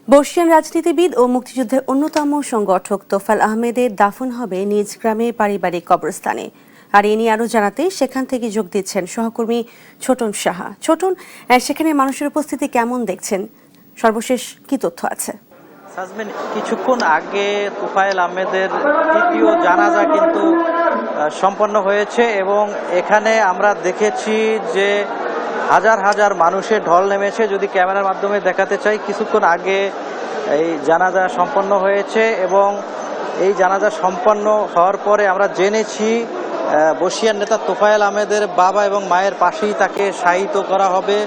বর্ষিয়ান রাজনীতিবিদ ও মুক্তিযুদ্ধের অন্যতম সংগঠক তোফায়েল আহমেদের দাফন হবে নিজ গ্রামে পারিবারিক কবরস্থানে। আর এ নিয়ে আরো জানাতে সেখান থেকে যোগ দিচ্ছেন সহকর্মী ছোটন সাহা। ছোটন, সেখানে মানুষের উপস্থিতি কেমন দেখছেন? সর্বশেষ কি তথ্য আছে? সাজমিন, কিছুক্ষণ আগে তোফায়েল আহমেদের তৃতীয় জানাজা কিন্তু সম্পন্ন হয়েছে এবং এখানে আমরা দেখেছি যে হাজার হাজার মানুষের ঢল নেমেছে। যদি ক্যামেরার মাধ্যমে দেখাতে চাই, কিছুক্ষণ আগে এই জানাজা সম্পন্ন হয়েছে এবং এই জানাজা সম্পন্ন হওয়ার পরে আমরা জেনেছি বর্ষিয়ান নেতা তোফায়েল আহমেদের বাবা এবং মায়ের পাশেই তাকে শায়িত করা হবে।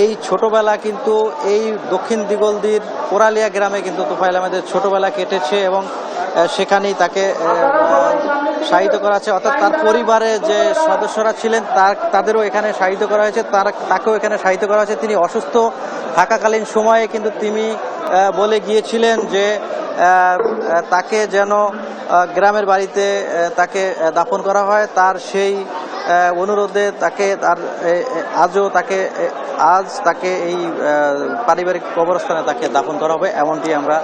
এই ছোটবেলা কিন্তু এই দক্ষিণ দিগলদির কোরালিয়া গ্রামে কিন্তু তোফায়েল আহমেদের ছোটবেলা কেটেছে এবং সেখানেই তাকে শায়িত করা আছে, অর্থাৎ তার পরিবারে যে সদস্যরা ছিলেন তাদেরও এখানে শায়িত করা হয়েছে, তাকেও এখানে শায়িত করা হয়েছে। তিনি অসুস্থ থাকাকালীন সময়ে কিন্তু তিনি বলে গিয়েছিলেন যে তাকে যেন গ্রামের বাড়িতে তাকে দাফন করা হয়। তার সেই অনুরোধে তাকে আজ তাকে এই পারিবারিক কবরস্থানে তাকে দাফন করা হবে, এমনটি আমরা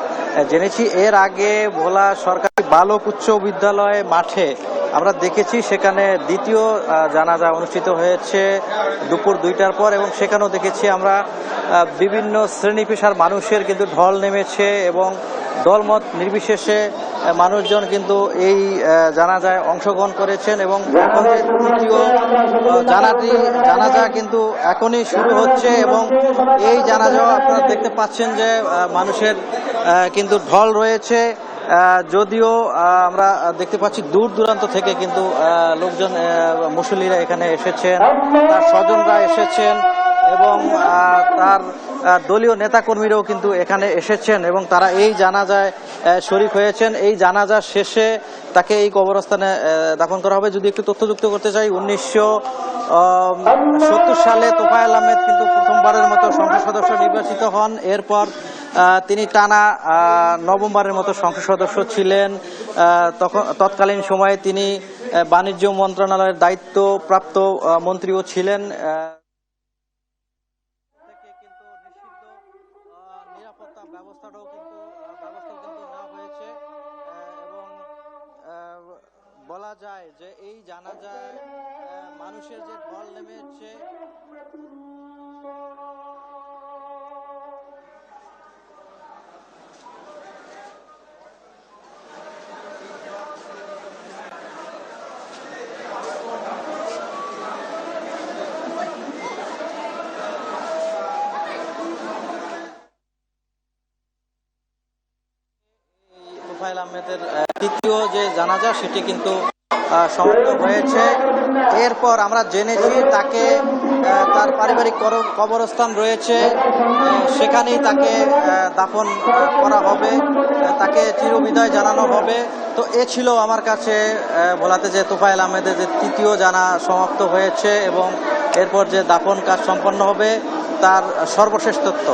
জেনেছি। এর আগে ভোলা সরকারি বালক উচ্চ বিদ্যালয় মাঠে আমরা দেখেছি সেখানে দ্বিতীয় জানাজা অনুষ্ঠিত হয়েছে দুপুর 2টার পর এবং সেখানেও দেখেছি আমরা বিভিন্ন শ্রেণী পেশার মানুষের কিন্তু ঢল নেমেছে এবং দলমত নির্বিশেষে মানুষজন কিন্তু এই জানাজায় অংশগ্রহণ করেছেন এবং এখন যে তৃতীয় জানাজা কিন্তু এখনই শুরু হচ্ছে এবং এই জানাজাও আপনারা দেখতে পাচ্ছেন যে মানুষের কিন্তু ঢল রয়েছে। যদিও আমরা দেখতে পাচ্ছি দূর দূরান্ত থেকে কিন্তু লোকজন, মুসল্লিরা এখানে এসেছেন, তার স্বজনরা এসেছেন এবং তার দলীয় নেতাকর্মীরাও কিন্তু এখানে এসেছেন এবং তারা এই জানাজায় শরীক হয়েছেন। এই জানাজা শেষে তাকে এই কবরস্থানে দাফন করা হবে। যদি একটু তথ্যযুক্ত করতে চাই, 1970 সালে তোফায়েল আহমেদ কিন্তু প্রথমবারের মতো সংসদ সদস্য নির্বাচিত হন। এরপর তিনি টানা নবমবারের মতো সংসদ সদস্য ছিলেন। তৎকালীন সময়ে তিনি বাণিজ্য মন্ত্রণালয়ের দায়িত্বপ্রাপ্ত মন্ত্রীও ছিলেন। নিরাপত্তা ব্যবস্থাও কিন্তু নেওয়া হয়েছে এবং বলা যায় যে এই জানাজায় মানুষের যে ঢল নেমেছে তোফায়েল আহমেদের তৃতীয় যে জানাজা সেটি কিন্তু সমাপ্ত হয়েছে। এরপর আমরা জেনেছি তাকে তার পারিবারিক কবরস্থান রয়েছে, সেখানেই তাকে দাফন করা হবে, তাকে চিরবিদায় জানানো হবে। তো এ ছিল আমার কাছে বলাতে যে তোফায়েল আহমেদের যে তৃতীয় জানা সমাপ্ত হয়েছে এবং এরপর যে দাফন কাজ সম্পন্ন হবে তার সর্বশেষ তথ্য।